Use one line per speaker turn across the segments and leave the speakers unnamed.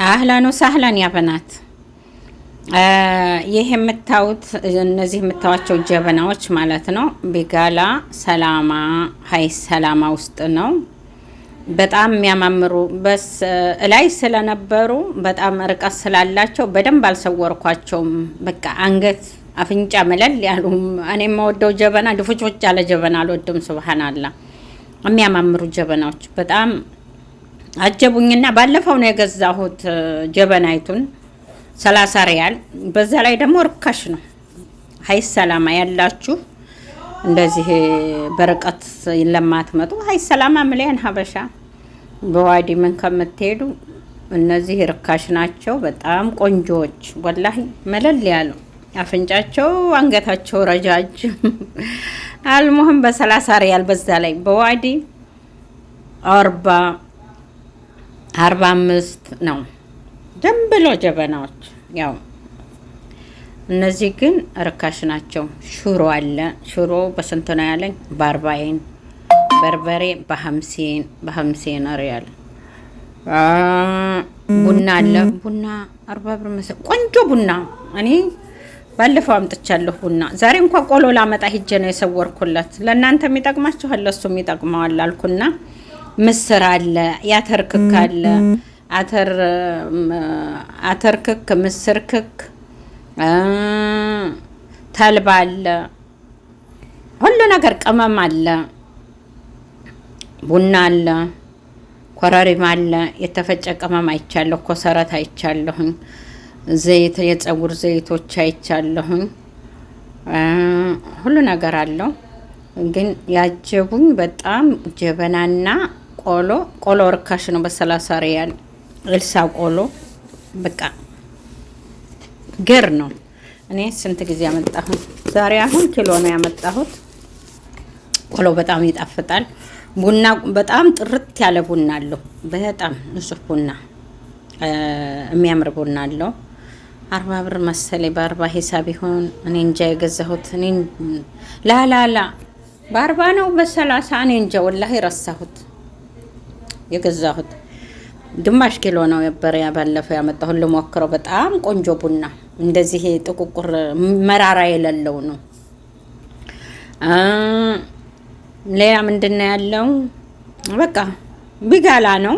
አህላን ወሳህላን ያ በናት። ይህ የምታዩት እነዚህ የምታዩቸው ጀበናዎች ማለት ነው ቢጋላ ሰላማ ሀይ ሰላማ ውስጥ ነው። በጣም የሚያማምሩ በስ ላይ ስለነበሩ በጣም ርቀት ስላላቸው በደንብ አልሰወርኳቸውም። በቃ አንገት አፍንጫ መለል ያሉ። እኔ የምወደው ጀበና ድፉጭ ያለ ጀበና አልወድም። ሱብሃንአላህ የሚያማምሩ ጀበናዎች በጣም አጀቡኝና ባለፈው ነው የገዛሁት ጀበናይቱን 30 ሪያል። በዛ ላይ ደግሞ ርካሽ ነው። ሀይ ሰላማ ያላችሁ እንደዚህ በርቀት ለማትመጡ ሀይ ሰላማ ምለን ሀበሻ በዋዲ ምን ከምትሄዱ እነዚህ ርካሽ ናቸው። በጣም ቆንጆዎች ወላሂ መለል ያሉ አፍንጫቸው አንገታቸው ረጃጅም አልሙህም በ30 ሪያል። በዛ ላይ በዋዲ 45 ነው ደምብሎ ጀበናዎች። ያው እነዚህ ግን ርካሽ ናቸው። ሹሮ አለ። ሹሮ በስንት ነው ያለኝ? በ40። በርበሬ በ50 ሪያል። ቡና አለ። ቡና 40 ብር መሰለኝ። ቆንጆ ቡና እኔ ባለፈው አምጥቻለሁ ቡና። ዛሬ እንኳን ቆሎ ላመጣ ሂጄ ነው የሰወርኩለት። ለእናንተ የሚጠቅማችኋል ለሱም ይጠቅመዋል አልኩና ምስር አለ፣ የአተር ክክ አለ፣ አተር ክክ፣ ምስር ክክ፣ ተልባ አለ፣ ሁሉ ነገር ቅመም አለ፣ ቡና አለ፣ ኮረሪማ አለ፣ የተፈጨ ቅመም አይቻለሁ፣ ኮሰረት አይቻለሁኝ፣ ዘይት፣ የፀጉር ዘይቶች አይቻለሁኝ። ሁሉ ነገር አለው። ግን ያጀቡኝ በጣም ጀበናና ቆሎ ርካሽ ነው። በ30 ሪያል እልሳ ቆሎ በቃ ገር ነው። እኔ ስንት ጊዜ ያመጣሁት ዛሬ አሁን ኪሎ ነው ያመጣሁት። ቆሎ በጣም ይጣፍጣል። ቡና በጣም ጥርት ያለ ቡና አለው። በጣም ንጹህ ቡና የሚያምር ቡና አለው። 40 ብር መሰለኝ በ40 ሂሳብ ይሆን እኔ እንጃ የገዛሁት። እኔ ላላላ በ40 ነው በ30 እኔ እንጃ ወላሂ ረሳሁት። የገዛሁት ግማሽ ኪሎ ነው ነበር ያባለፈው ያመጣሁት ልሞክረው። በጣም ቆንጆ ቡና እንደዚህ ጥቁቁር መራራ የሌለው ነው። ሌላ ምንድነው ያለው? በቃ ቢጋላ ነው።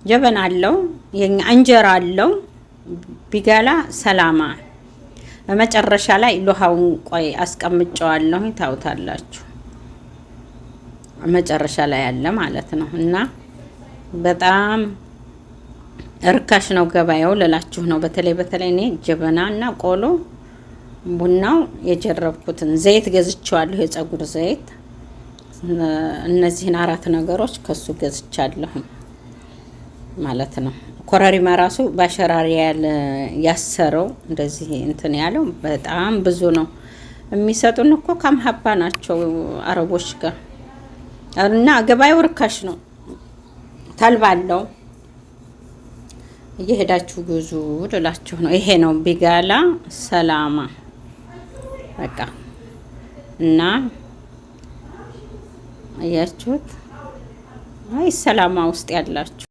ጀበና አለው። የኛ እንጀራ አለው። ቢጋላ ሰላማ። በመጨረሻ ላይ ሉሃውን ቆይ አስቀምጨዋለሁ ታውታላችሁ። መጨረሻ ላይ ያለ ማለት ነው። እና በጣም እርካሽ ነው ገበያው ልላችሁ ነው። በተለይ እኔ ጀበናና ቆሎ ቡናው የጀረብኩትን ዘይት ገዝቻለሁ። የፀጉር ዘይት እነዚህን 4 ነገሮች ከሱ ገዝቻለሁ ማለት ነው። ኮረሪማ ራሱ በአሸራሪያል ያሰረው እንደዚህ እንትን ያለው በጣም ብዙ ነው የሚሰጡን እኮ ከምሀባ ናቸው አረቦች ጋር እና ገበያው ርካሽ ነው። ተልባ አለው። እየሄዳችሁ ጉዙ ልላችሁ ነው። ይሄ ነው ቢጋላ ሰላማ በቃ እና አያችሁት? አይ ሰላማ ውስጥ ያላችሁ